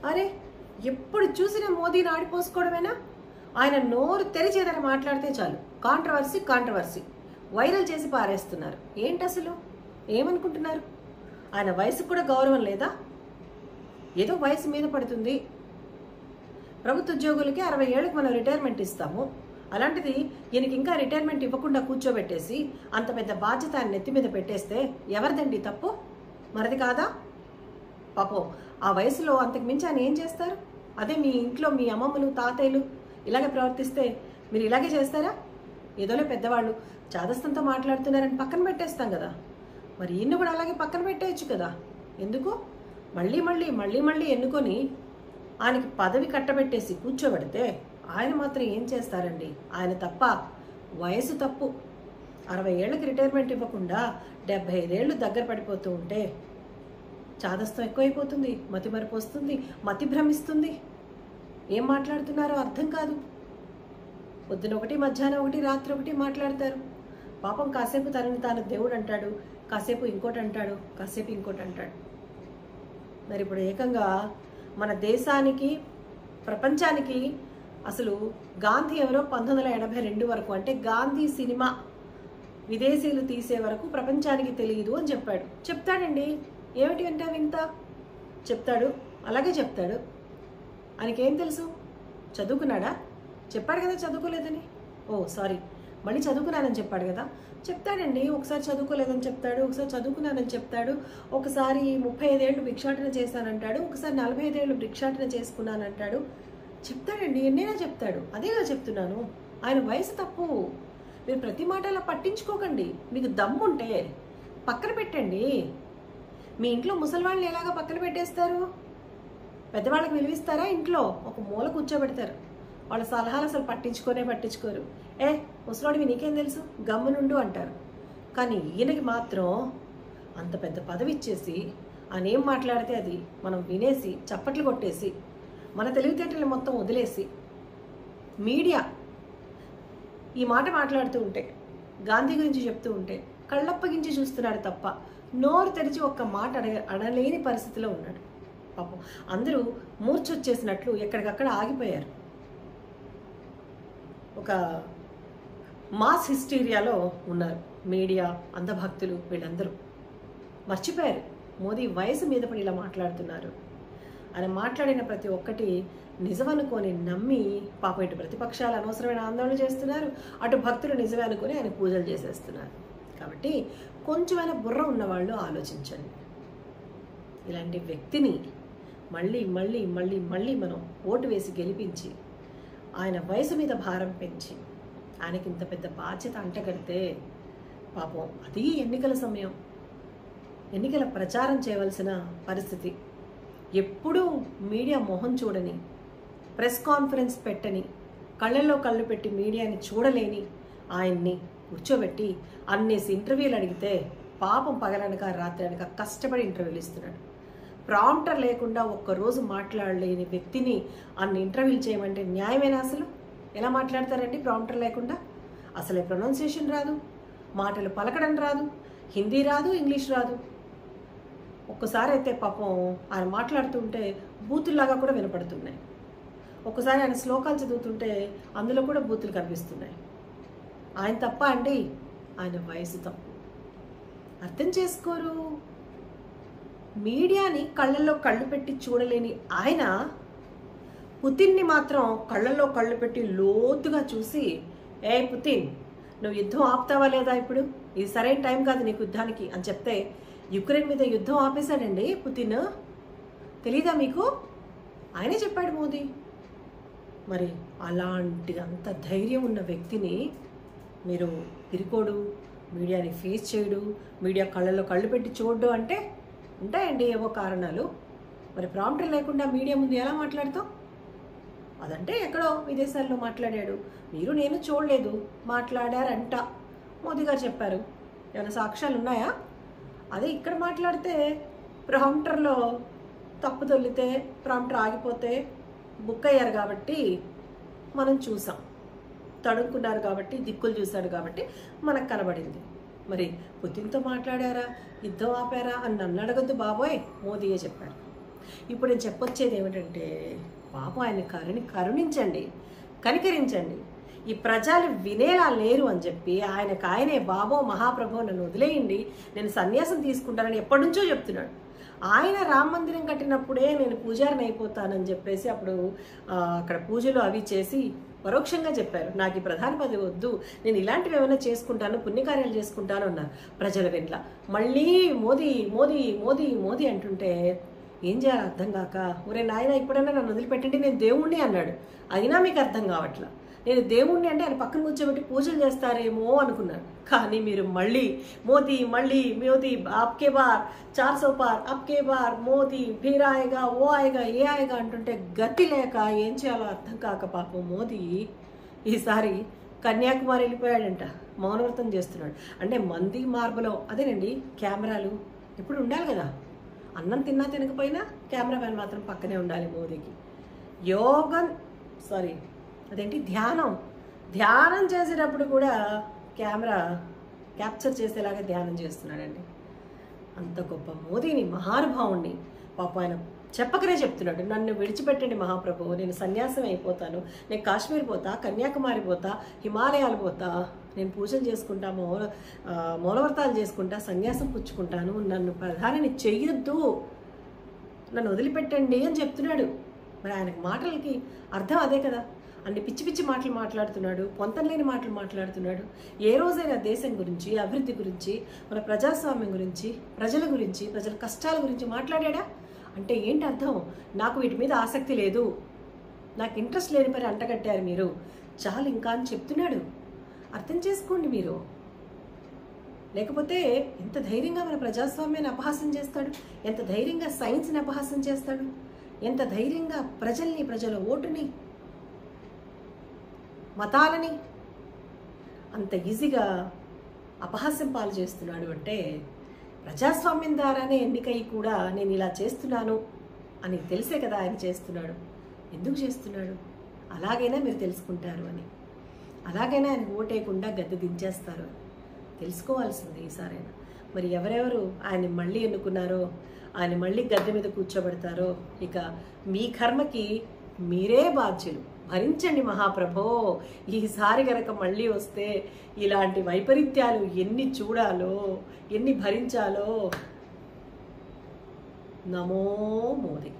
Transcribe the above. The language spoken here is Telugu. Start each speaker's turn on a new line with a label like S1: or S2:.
S1: అరే ఎప్పుడు చూసిన మోదీని ఆడిపోసుకోవడమేనా? ఆయన నోరు తెరిచి ఏదైనా మాట్లాడితే చాలు కాంట్రవర్సీ వైరల్ చేసి పారేస్తున్నారు. ఏంటి అసలు ఏమనుకుంటున్నారు? ఆయన వయసుకు కూడా గౌరవం లేదా? ఏదో వయసు మీద పడుతుంది. ప్రభుత్వ ఉద్యోగులకి 60 ఏళ్ళకి మనం రిటైర్మెంట్ ఇస్తాము. అలాంటిది ఈయనకి ఇంకా రిటైర్మెంట్ ఇవ్వకుండా కూర్చోబెట్టేసి అంత పెద్ద బాధ్యత ఆయన నెత్తి మీద పెట్టేస్తే ఎవరిదండి తప్పు? మరిది కాదా? పాపం ఆ వయసులో అంతకు మించి ఆయన ఏం చేస్తారు? అదే మీ ఇంట్లో మీ అమ్మమ్మలు తాతయ్యలు ఇలాగే ప్రవర్తిస్తే మీరు ఇలాగే చేస్తారా? ఏదోలే పెద్దవాళ్ళు చాదస్తంతో మాట్లాడుతున్నారని పక్కన పెట్టేస్తాం కదా. మరి ఈయన్ని కూడా అలాగే పక్కన పెట్టేయచ్చు కదా. ఎందుకు మళ్ళీ ఎన్నుకొని ఆయనకి పదవి కట్టబెట్టేసి కూర్చోబెడితే ఆయన మాత్రం ఏం చేస్తారండి? ఆయన తప్ప, వయసు తప్పు. 60 ఏళ్ళకి రిటైర్మెంట్ ఇవ్వకుండా 75 ఏళ్ళు దగ్గర పడిపోతూ ఉంటే చాదస్తం ఎక్కువైపోతుంది, మతి మరుపు వస్తుంది, మతి భ్రమిస్తుంది. ఏం మాట్లాడుతున్నారో అర్థం కాదు. పొద్దున ఒకటి, మధ్యాహ్నం ఒకటి, రాత్రి ఒకటి మాట్లాడతారు. పాపం కాసేపు తనని తాను దేవుడు అంటాడు, కాసేపు ఇంకోటి అంటాడు, కాసేపు ఇంకోటి అంటాడు. మరి ఇప్పుడు ఏకంగా మన దేశానికి, ప్రపంచానికి అసలు గాంధీ ఎవరో 1982 వరకు, అంటే గాంధీ సినిమా విదేశీయులు తీసే వరకు ప్రపంచానికి తెలియదు అని చెప్పాడు. చెప్తాడండి, ఏమిటి అంటే వింత చెప్తాడు, అలాగే చెప్తాడు. ఆయనకేం తెలుసు? చదువుకున్నాడా? చెప్పాడు కదా చదువుకోలేదని. ఓ సారీ, మళ్ళీ చదువుకున్నానని చెప్పాడు కదా. చెప్తాడండి, ఒకసారి చదువుకోలేదని చెప్తాడు, ఒకసారి చదువుకున్నానని చెప్తాడు, ఒకసారి 35 ఏళ్ళు భిక్షాటన చేశానంటాడు, ఒకసారి 45 ఏళ్ళు భిక్షాటన చేసుకున్నానంటాడు. చెప్తాడండి, ఎన్నైనా చెప్తాడు. అదేగా చెప్తున్నాను, ఆయన వయసు తప్పు. మీరు ప్రతి మాట అలా పట్టించుకోకండి. మీకు దమ్ముంటే పక్కన పెట్టండి. మీ ఇంట్లో ముసలి వాళ్ళని ఎలాగా పక్కన పెట్టేస్తారు? పెద్దవాళ్ళకి విలువిస్తారా? ఇంట్లో ఒక మూల కూర్చోబెడతారు. వాళ్ళ సలహాలు అసలు పట్టించుకోరు. ముసలాడివి నీకేం తెలుసు, గమ్మునుండు అంటారు. కానీ ఈయనకి మాత్రం అంత పెద్ద పదవి ఇచ్చేసి ఆయన ఏం మాట్లాడితే అది మనం వినేసి చప్పట్లు కొట్టేసి మన తెలివితేటలు మొత్తం వదిలేసి మీడియా ఈ మాట మాట్లాడుతూ ఉంటే, గాంధీ గురించి చెప్తూ ఉంటే కళ్ళప్పగించి చూస్తున్నాడు తప్ప నోరు తెరిచి ఒక్క మాట అనలేని పరిస్థితిలో ఉన్నాడు. పాపం అందరూ మూర్చొచ్చేసినట్లు ఎక్కడికక్కడ ఆగిపోయారు. ఒక మాస్ హిస్టీరియాలో ఉన్నారు మీడియా, అంధభక్తులు, వీళ్ళందరూ మర్చిపోయారు మోదీ వయసు మీద పడి ఇలా మాట్లాడుతున్నారు. ఆయన మాట్లాడిన ప్రతి ఒక్కటి నిజమనుకొని నమ్మి పాపం ఇటు ప్రతిపక్షాలు అనవసరమైన ఆందోళన చేస్తున్నారు, అటు భక్తులు నిజమే అనుకొని ఆయన పూజలు చేసేస్తున్నారు. కాబట్టి కొంచెమైనా బుర్ర ఉన్నవాళ్ళు ఆలోచించండి. ఇలాంటి వ్యక్తిని మళ్ళీ మనం ఓటు వేసి గెలిపించి ఆయన వయసు మీద భారం పెంచి ఆయనకి ఇంత పెద్ద బాధ్యత అంటగడితే పాపం అది ఎన్నికల సమయం, ఎన్నికల ప్రచారం చేయవలసిన పరిస్థితి. ఎప్పుడూ మీడియా మొహం చూడని, ప్రెస్ కాన్ఫరెన్స్ పెట్టని, కళ్ళల్లో కళ్ళు పెట్టి మీడియాని చూడలేని ఆయన్ని కూర్చోబెట్టి అన్నేసి ఇంటర్వ్యూలు అడిగితే పాపం పగలనక రాత్రి అనక కష్టపడి ఇంటర్వ్యూలు ఇస్తున్నాడు. ప్రాంప్టర్ లేకుండా ఒక్కరోజు మాట్లాడలేని వ్యక్తిని అన్ని ఇంటర్వ్యూలు చేయమంటే న్యాయమేనా? అసలు ఎలా మాట్లాడతారండి ప్రాంప్టర్ లేకుండా? అసలే ప్రొనౌన్సియేషన్ రాదు, మాటలు పలకడం రాదు, హిందీ రాదు, ఇంగ్లీష్ రాదు. ఒక్కసారి అయితే పాపం ఆయన మాట్లాడుతుంటే బూతుల్లాగా కూడా వినపడుతున్నాయి. ఒక్కసారి ఆయన శ్లోకాలు చదువుతుంటే అందులో కూడా బూతులు కనిపిస్తున్నాయి. ఆయన తప్ప అండి? ఆయన వయసు తప్పు. అర్థం చేసుకోరు. మీడియాని కళ్ళల్లో కళ్ళు పెట్టి చూడలేని ఆయన పుతిన్ని మాత్రం కళ్ళల్లో కళ్ళు పెట్టి లోతుగా చూసి, ఏ పుతిన్, నువ్వు యుద్ధం ఆపుతావా లేదా? ఇప్పుడు ఇది సరైన టైం కాదు నీకు యుద్ధానికి అని చెప్తే యుక్రెయిన్ మీద యుద్ధం ఆపేశాడండి పుతిన్. తెలీదా మీకు? ఆయనే చెప్పాడు మోదీ. మరి అలాంటి అంత ధైర్యం ఉన్న వ్యక్తిని మీరు పిరికోడు, మీడియాని ఫేస్ చేయడు, మీడియా కళ్ళల్లో కళ్ళు పెట్టి చూడడు అంటే ఉంటాయండి ఏవో కారణాలు. మరి ప్రాంప్టర్ లేకుండా మీడియా ముందు ఎలా మాట్లాడతాం? అదంటే ఎక్కడో విదేశాల్లో మాట్లాడాడు, మీరు నేను చూడలేదు, మాట్లాడారంట మోదీ గారు చెప్పారు. ఏమైనా సాక్ష్యాలు ఉన్నాయా? అదే ఇక్కడ మాట్లాడితే ప్రాంప్టర్లో తప్పు తొల్లితే ప్రాంప్టర్ ఆగిపోతే బుక్ అయ్యారు కాబట్టి మనం చూసాం, తడుక్కున్నారు కాబట్టి, దిక్కులు చూశాడు కాబట్టి మనకు కనబడింది. మరి పుతిన్తో మాట్లాడారా, యుద్ధం ఆపారా అని నన్ను అడగద్దు బాబోయ్, మోదీయే చెప్పారు. ఇప్పుడు నేను చెప్పొచ్చేది ఏమిటంటే పాపం ఆయన కరుణించండి, కనికరించండి. ఈ ప్రజలు వినేలా లేరు అని చెప్పి ఆయనే బాబో మహాప్రభు నన్ను వదిలేయండి, నేను సన్యాసం తీసుకుంటానని ఎప్పటి నుంచో చెప్తున్నాడు. ఆయన రామ మందిరం కట్టినప్పుడే నేను పూజారిని అయిపోతానని చెప్పేసి అప్పుడు అక్కడ పూజలు అవి చేసి పరోక్షంగా చెప్పారు, నాకు ఈ ప్రధాన పదవి వద్దు, నేను ఇలాంటివి ఏమైనా చేసుకుంటాను, పుణ్యకార్యాలు చేసుకుంటాను అన్నారు. ప్రజల వెంట్ల మళ్ళీ మోదీ మోదీ మోదీ మోదీ అంటుంటే ఏం చేయాలి అర్థం కాక, ఒరే నాయన ఇప్పుడైనా నన్ను వదిలిపెట్టండి నేను దేవుణ్ణి అన్నాడు. అయినా మీకు అర్థం కావట్లా. నేను దేవుణ్ణి అంటే ఆయన పక్కన కూర్చోబెట్టి పూజలు చేస్తారేమో అనుకున్నాను. కానీ మీరు మళ్ళీ మోదీ మోదీ ఆప్కే బార్ 400 పార్ అప్కే బార్ మోదీ ఫిర్ ఆయేగా ఓ ఆయేగా ఏ ఆయేగా అంటుంటే గతి లేక ఏం చేయాలో అర్థం కాక పాపం మోదీ ఈసారి కన్యాకుమారి వెళ్ళిపోయాడంట, మౌనవ్రతం చేస్తున్నాడు. అంటే మంది మార్బులో అదేనండి కెమెరాలు ఇప్పుడు ఉండాలి కదా, అన్నం తిన్నా తినకపోయినా కెమెరామ్యాన్ మాత్రం పక్కనే ఉండాలి మోదీకి. అదేంటి ధ్యానం చేసేటప్పుడు కూడా కెమెరా క్యాప్చర్ చేసేలాగా ధ్యానం చేస్తున్నాడండి. అంత గొప్ప మోదీని, మహానుభావుణ్ణి పాపం ఆయన చెప్పకనే చెప్తున్నాడు, నన్ను విడిచిపెట్టండి మహాప్రభు, నేను సన్యాసం అయిపోతాను, నేను కాశ్మీర్ పోతా, కన్యాకుమారి పోతా, హిమాలయాలు పోతా, నేను పూజలు చేసుకుంటా, మౌనవ్రతాలు చేసుకుంటా, సన్యాసం పుచ్చుకుంటాను, నన్ను ప్రధానిని చెయ్యొద్దు, నన్ను వదిలిపెట్టండి అని చెప్తున్నాడు. మరి ఆయనకు మాటలకి అర్థం అదే కదా. అన్ని పిచ్చి పిచ్చి మాటలు మాట్లాడుతున్నాడు, పొంతం లేని మాటలు మాట్లాడుతున్నాడు. ఏ రోజైనా దేశం గురించి, అభివృద్ధి గురించి, మన ప్రజాస్వామ్యం గురించి, ప్రజల గురించి, ప్రజల కష్టాల గురించి మాట్లాడా? అంటే ఏంటి అర్థం? నాకు వీటి మీద ఆసక్తి లేదు, నాకు ఇంట్రెస్ట్ లేని పని అంటగట్టారు మీరు, చాలు ఇంకా అని చెప్తున్నాడు. అర్థం చేసుకోండి మీరు. లేకపోతే ఎంత ధైర్యంగా మన ప్రజాస్వామ్యాన్ని అపహాస్యం చేస్తాడు, ఎంత ధైర్యంగా సైన్స్ని అపహాస్యం చేస్తాడు, ఎంత ధైర్యంగా ప్రజల ఓటుని, మతాలని అంత ఈజీగా అపహాస్యం పాలు చేస్తున్నాడు. అంటే ప్రజాస్వామ్యం ద్వారానే ఎన్నికై కూడా నేను ఇలా చేస్తున్నాను అని తెలిసే కదా ఆయన చేస్తున్నాడు. ఎందుకు చేస్తున్నాడు? అలాగైనా మీరు తెలుసుకుంటారు అని, అలాగైనా ఆయన ఓటేయకుండా గద్దె దించేస్తారు తెలుసుకోవాల్సింది ఈసారైనా. మరి ఎవరెవరు ఆయన మళ్ళీ ఎన్నుకున్నారో, ఆయన మళ్ళీ గద్దె మీద కూర్చోబెడతారో, ఇక మీ కర్మకి మీరే బాధ్యులు. భరించండి మహాప్రభో. ఈసారి గనక మళ్ళీ వస్తే ఇలాంటి వైపరీత్యాలు ఎన్ని చూడాలో, ఎన్ని భరించాలో. నమో మోదీ.